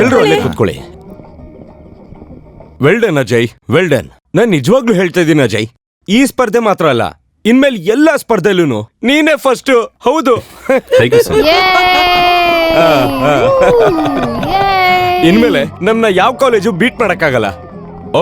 ಎಲ್ರು ಅಲ್ಲೇ ಕೂತ್ಕೊಳ್ಳಿ. Well done Ajay, well done. ನಾನ್ ನಿಜವಾಗ್ಲೂ ಹೇಳ್ತಾ ಇದ್ದೀನಿ ಅಜಯ್, ಈ ಸ್ಪರ್ಧೆ ಮಾತ್ರ ಅಲ್ಲ, ಇನ್ಮೇಲೆ ಎಲ್ಲಾ ಸ್ಪರ್ಧೆಲೂ ನೀನೇ ಫಸ್ಟ್. ಹೌದು, ಇನ್ಮೇಲೆ ನಮ್ನ ಯಾವ ಕಾಲೇಜು ಬೀಟ್ ಮಾಡಕ್ಕಾಗಲ್ಲ.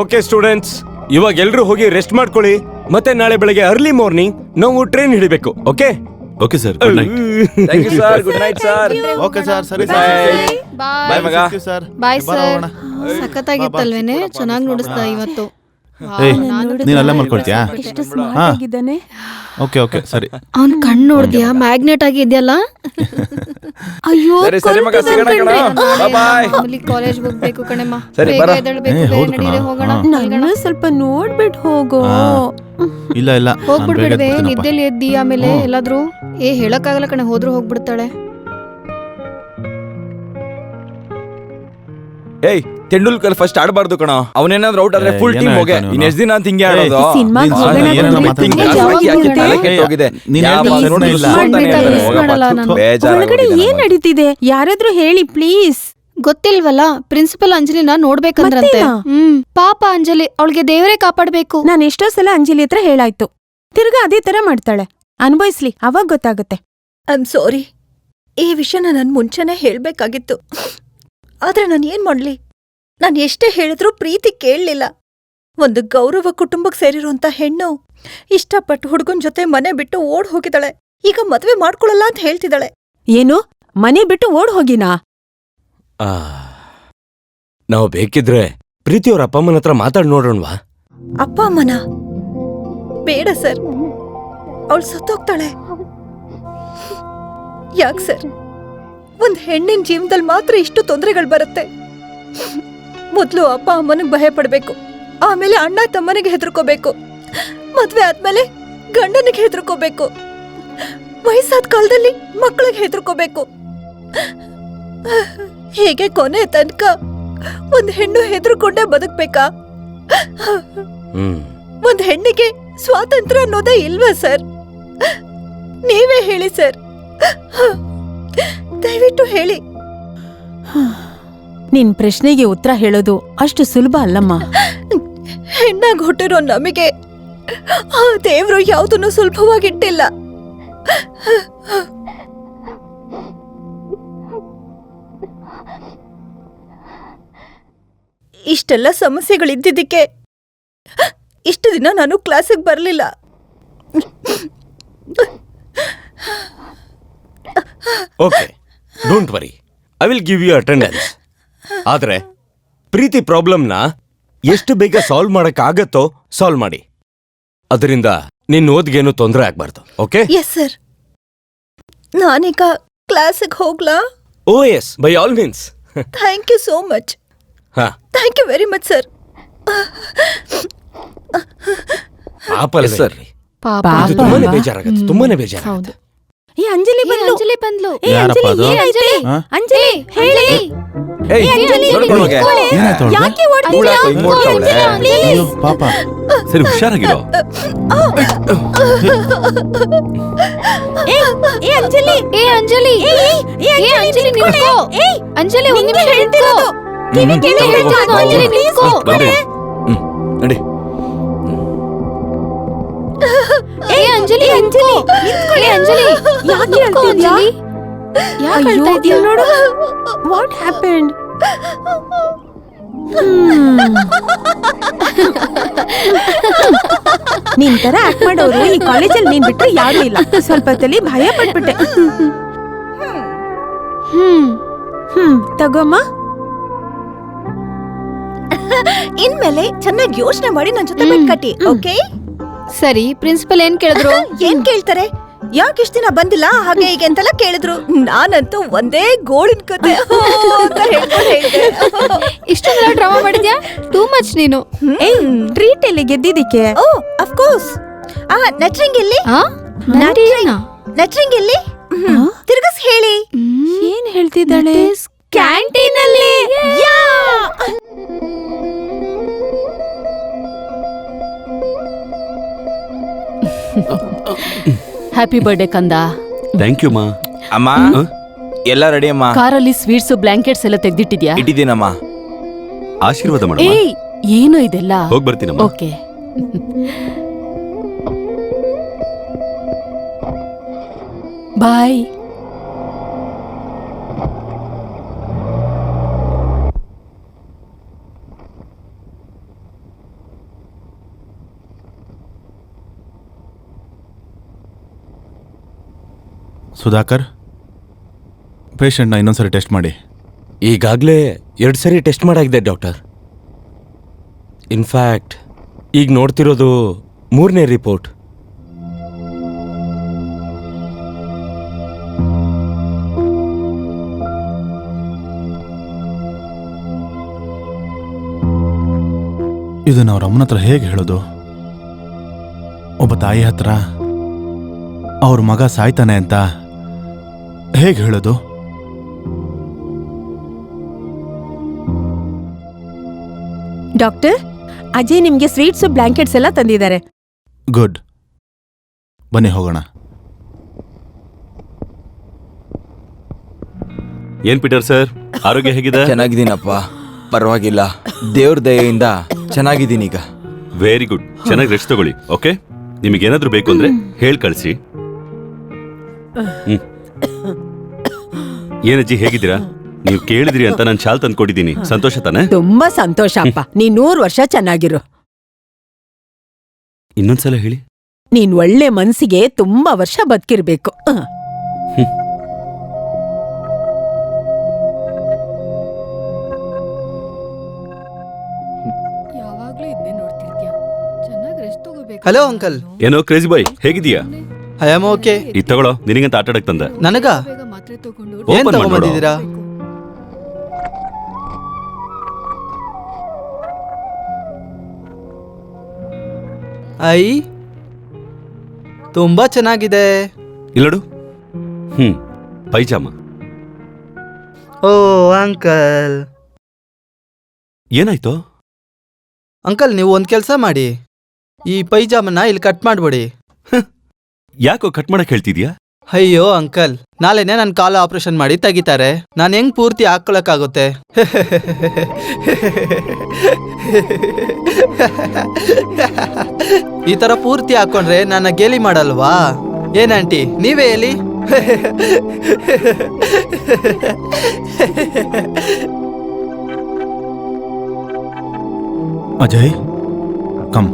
ಓಕೆ ಸ್ಟೂಡೆಂಟ್ಸ್, ಇವಾಗ ಎಲ್ರು ಹೋಗಿ ರೆಸ್ಟ್ ಮಾಡ್ಕೊಳ್ಳಿ. ಮತ್ತೆ ನಾಳೆ ಬೆಳಗ್ಗೆ ಅರ್ಲಿ ಮಾರ್ನಿಂಗ್ ನಾವು ಟ್ರೈನ್ ಹಿಡಿಬೇಕು. Okay okay sir, good night. Thank you sir, good night sir. Okay sir, ಸರಿ ಬಾಯ್ ಮಗ. Sir, bye sir. ಸಖತ್ತಾಗಿತ್ತಲ್ವೇನೆ, ಚೆನ್ನಾಗಿ ನೋಡಿಸ್ದ ಇವತ್ತು. ನೀನ್ ಅಲ್ಲೇ ಮಲ್ಕೊಳ್ತೀಯಾ? ಎಷ್ಟು ಸ್ಮಾರ್ಟ್ ಆಗಿದ್ದಾನೆ. ಓಕೆ ಓಕೆ ಸರಿ. ಅವ್ನ್ ಕಣ್ಣು ನೋಡ್ದ್ಯಾ, ಮ್ಯಾಗ್ನೆಟ್ ಆಗಿ ಇದೆಯಲ್ಲ. ಅಯ್ಯೋ ಸರಿ ಮಗ, ಸಿಗೋಣ ಕಣ. ಬಾಯ್. ಕಾಲೇಜ್ ಹೋಗ್ಬೇಕು ಕಣಮ್ಮ, ಸರಿ, ಬೇಗ ಬರ. ಎದ್ದೇಳ್ಬೇಕು, ನಡೀರಿ ಹೋಗೋಣ. ನನ್ನ ಸ್ವಲ್ಪ ನೋಡ್ಬಿಟ್ಟು ಹೋಗೋ. ಇಲ್ಲ ಇಲ್ಲ, ಹೋಗ್ಬಿಡ್ಬೇಡ್ವೆ, ನಿದ್ದೆಲಿ ಎದ್ದಿ ಆಮೇಲೆ ಎಲ್ಲಾದ್ರೂ ಹೇಳಕ್ಕಾಗಲ್ಲ ಕಣೆ, ಹೋದ್ರು ಹೋಗ್ಬಿಡ್ತಾಳೆ. ಏಯ್, ತೆಂಡೂಲ್ಕರ್ ಫಸ್ಟ್ ಆಡಬಾರ್ದು ಕಣ. ಅವನೇನಾದ್ರೂ ಔಟ್ ಆದ್ರೆ ಫುಲ್ ಟೀಮ್ ಹೋಗೆ. ಇನ್ ಎಷ್ಟ್ ದಿನ ಅಂತ ಹಿಂಗೆ ಆಡೋದು? ಒಳಗಡೆ ಏನ್ ನಡೀತಿದೆ? ಯಾರಾದ್ರೂ ಹೇಳಿ ಪ್ಲೀಸ್. ಗೊತ್ತಿಲ್ವಲ್ಲ, ಪ್ರಿನ್ಸಿಪಲ್ ಅಂಜಲಿನ ನೋಡ್ಬೇಕಂದ್ರಂತೆ. ಪಾಪ ಅಂಜಲಿ, ಅವಳಿಗೆ ದೇವರೇ ಕಾಪಾಡ್ಬೇಕು. ನಾನು ಎಷ್ಟೋ ಸಲ ಅಂಜಲಿ ಹತ್ರ ಹೇಳಾಯ್ತು, ತಿರ್ಗಾ ಅದೇ ತರ ಮಾಡ್ತಾಳೆ. ಅನ್ಭವಿಸ್ಲಿ, ಅವಾಗ ಗೊತ್ತಾಗುತ್ತೆ. ಐ ಆಮ್ ಸಾರಿ, ಈ ವಿಷಯನ ನಾನು ಮುಂಚೆನೆ ಹೇಳ್ಬೇಕಾಗಿತ್ತು. ಆದ್ರೆ ನಾನು ಏನ್ ಮಾಡ್ಲಿ? ನಾನು ಎಷ್ಟೇ ಹೇಳಿದ್ರೂ ಪ್ರೀತಿ ಕೇಳಲಿಲ್ಲ. ಒಂದು ಗೌರವ ಕುಟುಂಬಕ್ಕೆ ಸೇರಿರುವಂತ ಹೆಣ್ಣು ಇಷ್ಟಪಟ್ಟು ಹುಡುಗನ್ ಜೊತೆ ಮನೆ ಬಿಟ್ಟು ಓಡ್ ಹೋಗಿದ್ದಾಳೆ. ಈಗ ಮದ್ವೆ ಮಾಡ್ಕೊಳಲ್ಲ ಅಂತ ಹೇಳ್ತಿದ್ದಾಳೆ. ಏನು, ಮನೆ ಬಿಟ್ಟು ಓಡ್ ಹೋಗಿನಾ? ನಾವು ಬೇಕಿದ್ರೆ ಪ್ರೀತಿಯವ್ರ ಅಪ್ಪ ಅಮ್ಮನ ಹತ್ರ ಮಾತಾಡ್ ನೋಡೋಣವಾ? ಅಪ್ಪ ಅಮ್ಮನ ಬೇಡ ಸರ್, ಅವಳು ಸತ್ತೋಗ್ತಾಳೆ. ಯಾಕೆ ಸರ್? ಒಂದ್ ಹೆಣ್ಣಿನ ಜೀವನದಲ್ಲಿ ಮಾತ್ರ ಇಷ್ಟು ತೊಂದರೆಗಳು ಬರುತ್ತೆ. ಮೊದ್ಲು ಅಪ್ಪ ಅಮ್ಮನಿಗೆ ಭಯ ಪಡ್ಬೇಕು, ಆಮೇಲೆ ಅಣ್ಣ ತಮ್ಮನಿಗೆ ಹೆದರ್ಕೋಬೇಕು, ಮದ್ವೆ ಆದ್ಮೇಲೆ ಗಂಡನಿಗೆ ಹೆದರ್ಕೋಬೇಕು, ವಯಸ್ಸಾದ ಕಾಲದಲ್ಲಿ ಮಕ್ಕಳಿಗೆ ಹೆದರ್ಕೋಬೇಕು. ಹೇಗೆ ಕೊನೆ ತನಕ ಒಂದ್ ಹೆಣ್ಣು ಹೆದರ್ಕೊಂಡೇ ಬದುಕ್ಬೇಕಾ? ಒಂದ್ ಹೆಣ್ಣಿಗೆ ಸ್ವಾತಂತ್ರ್ಯ ಅನ್ನೋದೇ ಇಲ್ವಾ ಸರ್? ನೀವೇ ಹೇಳಿ ಸರ್, ದಯವಿಟ್ಟು ಹೇಳಿ. ನಿನ್ ಪ್ರಶ್ನೆಗೆ ಉತ್ತರ ಹೇಳೋದು ಅಷ್ಟು ಸುಲಭ ಅಲ್ಲಮ್ಮ. ಹೆಣ್ಣಾಗಿ ಹುಟ್ಟಿರೋ ನಮಗೆ ಆ ದೇವ್ರು ಯಾವುದನ್ನು ಸುಲಭವಾಗಿಟ್ಟಿಲ್ಲ. ಇಷ್ಟೆಲ್ಲ ಸಮಸ್ಯೆಗಳಿದ್ದಿದ್ದಕ್ಕೆ ಇಷ್ಟು ದಿನ ನಾನು ಕ್ಲಾಸಿಗೆ ಬರಲಿಲ್ಲ. Okay, don't worry, I will give you attendance. ಆದ್ರೆ ಪ್ರೀತಿ ಪ್ರಾಬ್ಲಮ್ನ ಎಷ್ಟು ಬೇಗ ಸಾಲ್ವ್ ಮಾಡಕ್ ಆಗತ್ತೋ ಸಾಲ್ವ್ ಮಾಡಿ. ಅದರಿಂದ ನಿನ್ನ ಓದ್ಗೇನು ತೊಂದರೆ ಆಗ್ಬಾರ್ದು. ಓಕೆ? Yes sir. ನಾನೀಗ ಕ್ಲಾಸಿಗೆ ಹೋಗ್ಲಾ? Oh yes, by all means. Thank you so much. Thank you very much sir. ಪಾಪ ಸರ್, ತುಂಬಾನೇ ಬೇಜಾರಾಗತ್ತೆ, ತುಂಬಾನೇ ಬೇಜಾರಾಗತ್ತೆ. ಏ ಅಂಜಲಿ ಬಂದ್ಲು. ಅಂಜಲಿ ಬಂದ್ಲು. ಏ ಅಂಜಲಿ, ಏನಾಯ್ತು? ಅಂಜಲಿ ಹೇಳಿ. ಏಯ್, ನೋಡ್ಕೊಂಡು ಹೋಗೆ. ಯಾಕೆ ಓಡ್ತಿದ್ಯಾ? ಅಯ್ಯೋ ಪಾಪ. ಸರಿ, ಹುಷಾರಾಗಿರೋ. ಏ ಅಂಜಲಿ, ಏ ಅಂಜಲಿ, ಏ ಅಂಜಲಿ ನಿಂತ್ಕೋ. ಅಂಜಲಿ ಒಂದು ನಿಮಿಷ ನಿಂತ್ಕೋ. ಕಿವಿ ಕೇಳಿ ಹೇಳ್ತಿರೋದು. ಅಂಜಲಿ ನಿಂತ್ಕೋ. ನಡಿ. ಏ ಅಂಜಲಿ, ಅಂಜಲಿ ನಿಂತ್ಕೊಳ್ಳಿ. ಅಂಜಲಿ ಯಾಕೆ ಹೇಳ್ತಿದ್ಯಾ? ಯಾಕೆ ಹೇಳ್ತಾ ಇದೀಯ? ನೋಡು, ವಾಟ್ ಹ್ಯಾಪೆಂಡ್? ನಿನ್ ತರ ಆಕ್ಟ್ ಮಾಡೋರು ಈ ಕಾಲೇಜಲ್ಲಿ ನೀನ್ ಬಿಟ್ರೆ ಯಾರು ಇಲ್ಲ. ಸ್ವಲ್ಪ ಹೊತ್ತಲ್ಲಿ ಭಯ ಪಟ್ಬಿಟ್ಟೆ. ತಗೋಮ್ಮ. ಇನ್ಮೇಲೆ ಚೆನ್ನಾಗಿ ಯೋಚನೆ ಮಾಡಿ ನನ್ನ ಜೊತೆ ಬೆಟ್ ಕಟ್ಟಿ. ಓಕೆ? ಸರಿ, ಪ್ರಿನ್ಸಿಪಲ್ ಏನ್ ಕೇಳಿದ್ರು? ಏನ್ ಕೇಳ್ತಾರೆ? ಯಾಕೆ ಇಷ್ಟ ದಿನ ಬಂದಿಲ್ಲ ಹಾಗೆ ಹೀಗೆ ಅಂತೆಲ್ಲ ಕೇಳಿದ್ರು. ನಾನಂತೂ ಒಂದೇ ಗೋಳಿನ ಕತೆ ಅಂತ ಹೇಳ್ಕೊಂಡು ಹೇಳಿದೆ. ಇಷ್ಟೊಂದೆಲ್ಲ ಡ್ರಾಮಾ ಮಾಡಿದ್ಯಾ? ಟೂ ಮಚ್ ನೀನು. ಟ್ರೀಟ್ ಎಲ್ಲಿ ಗೆದ್ದಿದ್ದಕ್ಕೆ? ಓ ಆಫ್ ಕೋರ್ಸ್. ನಟ್ರಿಂಗ್ ಎಲ್ಲಿ? ನಟ್ರಿಂಗ್ ಎಲ್ಲಿ? ತಿರ್ಗಸ್ ಹೇಳಿ. ಏನ್ ಹೇಳ್ತಿದ್ದಾಳೆ? ಕ್ಯಾಂಟೀನ್ ಅಲ್ಲಿ. ಹ್ಯಾಪಿ ಬರ್ಡೇ ಕಂದ. ಥ್ಯಾಂಕ್ ಯು ಮಾ. ಅಮ್ಮ ಎಲ್ಲ ರೆಡಿ ಅಮ್ಮ. ಕಾರಲ್ಲಿ ಸ್ವೀಟ್ಸ್ ಬ್ಲಾಂಕೆಟ್ಸ್ ಎಲ್ಲ ತೆಗ್ದಿಟ್ಟಿದ್ಯಾ? ಇಟ್ಟಿದ್ದೀನಮ್ಮ. ಆಶೀರ್ವಾದ ಮಾಡಮ್ಮ. ಏಯ್ ಏನು ಇದೆಲ್ಲ? ಹೋಗ್ ಬರ್ತೀನಮ್ಮ. ಓಕೆ. ಬಾಯ್. ಸುಧಾಕರ್, ಪೇಷಂಟ್ನ ಇನ್ನೊಂದ್ಸರಿ ಟೆಸ್ಟ್ ಮಾಡಿ. ಈಗಾಗಲೇ 2 ಸರಿ ಟೆಸ್ಟ್ ಮಾಡಾಗಿದೆ ಡಾಕ್ಟರ್. ಇನ್ಫ್ಯಾಕ್ಟ್ ಈಗ ನೋಡ್ತಿರೋದು 3ನೇ ರಿಪೋರ್ಟ್. ಇದನ್ನ ಅವ್ರ ಅಮ್ಮನ ಹತ್ರ ಹೇಗೆ ಹೇಳೋದು? ಒಬ್ಬ ತಾಯಿ ಹತ್ರ ಅವ್ರ ಮಗ ಸಾಯ್ತಾನೆ ಅಂತ ಹೇಗೆ ಹೇಳೋದು? ಡಾಕ್ಟರ್, ಅಜಯ್ ನಿಮ್ಗೆ ಸ್ವೀಟ್ಸ್ ಬ್ಲಾಂಕೆಟ್ಸ್ ಎಲ್ಲ ತಂದಿದ್ದಾರೆ. ಗುಡ್, ಬನ್ನಿ ಹೋಗೋಣ. ಏನ್ ಪೀಟರ್ ಸರ್, ಆರೋಗ್ಯ ಹೇಗಿದೆ? ಚೆನ್ನಾಗಿದ್ದೀನಪ್ಪ, ಪರವಾಗಿಲ್ಲ. ದೇವ್ರ ದಯೆಯಿಂದ ಚೆನ್ನಾಗಿದ್ದೀನಿ ಈಗ. Very good. ಚೆನ್ನಾಗಿ ರೆಸ್ಟ್ ತಗೊಳ್ಳಿ. ಓಕೆ, ನಿಮಗೇನಾದ್ರೂ ಬೇಕು ಅಂದ್ರೆ ಹೇಳ್ ಕಳ್ಸಿ. ಏನಜ್ಜಿ ಹೇಗಿದ್ದೀರಾ? ನೀವು ಕೇಳಿದ್ರಿ ಅಂತ ನಾನು ಶಾಲ್ ತಂದ್ಕೊಟ್ಟಿದ್ದೀನಿ. ಸಂತೋಷ ತಾನೆ? ತುಂಬಾ ಸಂತೋಷ ಅಪ್ಪ. ನೀನ್ 100 ವರ್ಷ ಚೆನ್ನಾಗಿರು. ಇನ್ನೊಂದ್ಸಲ ಹೇಳಿ. ನೀನ್ ಒಳ್ಳೆ ಮನ್ಸಿಗೆ ತುಂಬಾ ವರ್ಷ ಬದುಕಿರ್ಬೇಕು. ಯಾವಾಗ್ಲೂ ಇದನ್ನೇ ನೋಡ್ತಿರ್ತೀಯ. ಚೆನ್ನಾಗಿ ರೆಸ್ಟ್ ತಗೋಬೇಕು. Hello uncle. ಏನೋ ಕ್ರೇಜಿ ಬಾಯ್, ಹೇಗಿದೀಯಾ? I am okay. ಇದು ತಗೊಳ್ಳೋ, ನಿನಗಂತ ಆಟ ಆಡಕ್ ತಂದೆ. ನನಗ ಬೇಗ ಮಾತ್ರೆ ತಗೊಂಡು ಏನ್ ಓಪನ್ ಮಾಡ್ಬಿಡು. ತಗೊಂಬಂದಿದ್ದೀರಾ? ಐ ತುಂಬಾ ಚೆನ್ನಾಗಿದೆ. ಇಲ್ಲಡು. ಪೈಜಾಮ. ಓ ಅಂಕಲ್. ಏನಾಯ್ತು? ಅಂಕಲ್, ನೀವು ಒಂದ್ ಕೆಲ್ಸ ಮಾಡಿ, ಈ ಪೈಜಾಮನ್ನ ಇಲ್ಲಿ ಕಟ್ ಮಾಡ್ಬಿಡಿ. ಯಾಕೋ ಕಟ್ ಮಾಡಕ್ ಹೇಳ್ತಿದ್ಯಾ? ಅಯ್ಯೋ ಅಂಕಲ್, ನಾಳೆನೆ ನನ್ನ ಕಾಲ ಆಪರೇಷನ್ ಮಾಡಿ ತೆಗಿತಾರೆ. ನಾನು ಹೆಂಗ್ ಪೂರ್ತಿ ಹಾಕೊಳಕ್ಕಾಗುತ್ತೆ? ಈ ತರ ಪೂರ್ತಿ ಹಾಕೊಂಡ್ರೆ ನನ್ನ ಗೇಲಿ ಮಾಡಲ್ವಾ? ಏನಂಟಿ, ನೀವೇ ಹೇಳಿ. ಅಜಯ್, ಕಮ್.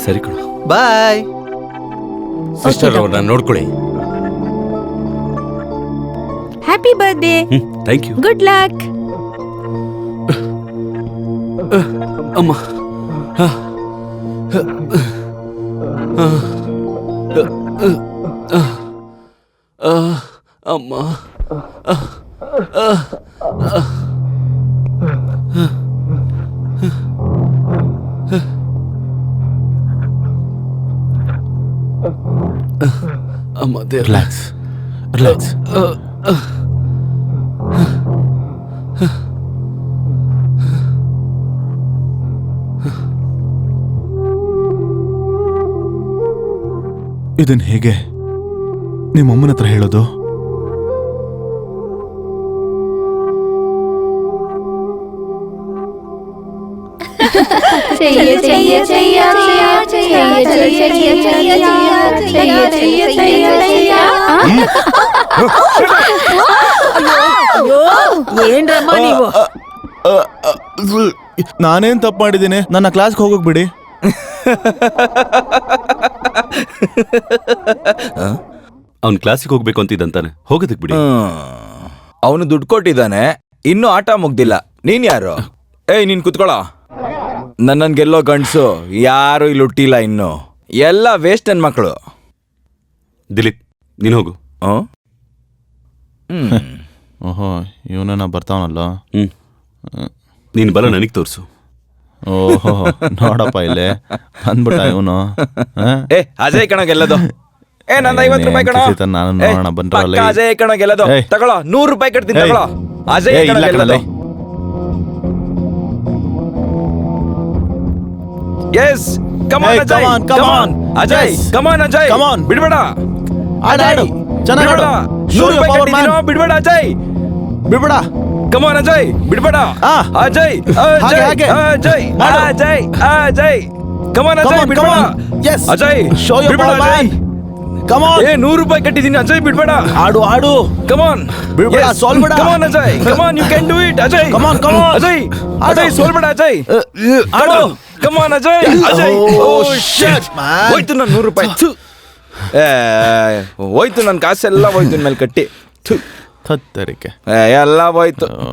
ಸರಿ ಕಣೋ. ಬಾಯ್. ಸಿಸ್ಟರ್ ಅವ್ರನ್ನ ನೋಡ್ಕೊಳ್ಳಿ. Happy birthday. Thank you. Good luck. ಅಮ್ಮ. ಅಮ್ಮ. ಅಮ್ಮ, ರಿಲ್ಯಾಕ್ಸ್, ರಿಲ್ಯಾಕ್ಸ್. ಇದನ್ ಹೇಗೆ ನಿಮ್ಮಮ್ಮನ ಹತ್ರ ಹೇಳೋದು? ಏನ್ರಮ್ಮ ನೀವು? ನಾನೇನ್ ತಪ್ಪು ಮಾಡಿದ್ದೀನಿ? ನನ್ನ ಕ್ಲಾಸ್ಗೆ ಹೋಗೋಕ್ ಬಿಡಿ. ಅವ್ನ್ ಕ್ಲಾಸಿಗೆ ಹೋಗ್ಬೇಕು ಅಂತಿದ್ದಂತಾನೆ, ಹೋಗೋದಕ್ ಬಿಡಿ. ಅವನು ದುಡ್ಡು ಕೊಟ್ಟಿದ್ದಾನೆ, ಇನ್ನೂ ಆಟ ಮುಗ್ದಿಲ್ಲ. ನೀನ್ ಯಾರು? ಏಯ್, ನೀನ್ ಕುತ್ಕೊಳ್ಳೋ. ನನ್ನನ್ ಗೆಲ್ಲೋ ಗಂಡ್ಸು ಯಾರು ಇಲ್ಲಿ ಹುಟ್ಟಿಲ್ಲ ಇನ್ನು. ಎಲ್ಲ ವೇಸ್ಟ್ ನನ್ ಮಕ್ಕಳು. ದಿಲೀಪ್, ನೀನ್ ಹೋಗು. ಓಹೋ, ಇವನ ಬರ್ತಾವನಲ್ಲ. ನೀನ್ ಬಲ ನನಗ್ ತೋರ್ಸು. ಓಹೋ, ನೋಡಪ್ಪ ಇಲ್ಲೇ ಬಂದ್ಬಿಟ್ಟ ಇವನು. ಏ, ಅಜಯ್ ಕಣ ಗೆಲ್ಲದು. ಏ, ನನ್ನ 50 ರೂಪಾಯಿ ಕಣ. ನಾನು ನೋಡೋಣ ಬಂದ್ರಲ್ಲ. ಅಜಯ್ ಕಣ ಗೆಲ್ಲದು. ತಗೊಳ್ಳೋ, 100 ರೂಪಾಯಿ ಕಟ್ತೀನಿ, ತಗೊಳ್ಳೋ. ಅಜಯ್ ಕಣ ಗೆಲ್ಲದು. Yes, come on, Ajay, come on. Ajay Yes. Come on Ajay Come on. ಬಿಡ್ಬೇಡ ಆಡು, ಆಡು. ಚೆನ್ನಾಗ್ ಬಿಡ್ಬೇಡ. ಆಡು. 100 Show your ರೂಪಾಯಿ power, ಕಟ್ಟಿದ್ದೀನೋ, man. ಬಿಡ್ಬೇಡ ಅಜಯ್ ಬಿಡ್ಬೇಡ. ಕಮಾನ್ ಅಜಯ್ ಬಿಡ್ಬೇಡ ಆ. ಅಜಯ್ ಹಾಗೆ, ಅಜಯ್ ಹಾಗೆ. ಅಜಯ್ ಮಾಡು. ಅಜಯ್ ಅಜಯ್ ಕಮಾನ್ Come Ajay on, ಬಿಡ್ಬೇಡ come on. Yes. Ajay Show your ಬಿಡ್ಬೇಡ power, Ajay man. Come on. 100 ರೂಪಾಯಿ ಕಟ್ಟಿದ್ದೀನಿ ಅಜಯ್ ಬಿಡ್ಬೇಡ ಆಡು ಆಡು. ಕಮಾನ್ ಬಿಡ್ಬೇಡ, ಸೋಲ್ಬೇಡ. Come on Ajay come on you can do it Ajay Come on, come on. Ajay ಆಡು. ಅಜಯ್ ಸೋಲ್ಬೇಡ ಅಜಯ್ ಆಡು. ಕಮಾನ್ ಅಜಯ್ ಅಜಯ್ Oh, ಶಿಟ್ shit, man. ಹೋಯ್ತು ನನ್ನ 100 ರೂಪಾಯಿ ಥು. ಹೋಯ್ತು ನನ್ನ ಕಾಸೆಲ್ಲ ಹೋಯ್ತು ನನ್ನ ಮೇಲೆ ಕಟ್ಟಿ ಥು. ಥತ್ತರಿಕೆ. ಎಲ್ಲ ಹೋಯ್ತು ಓ.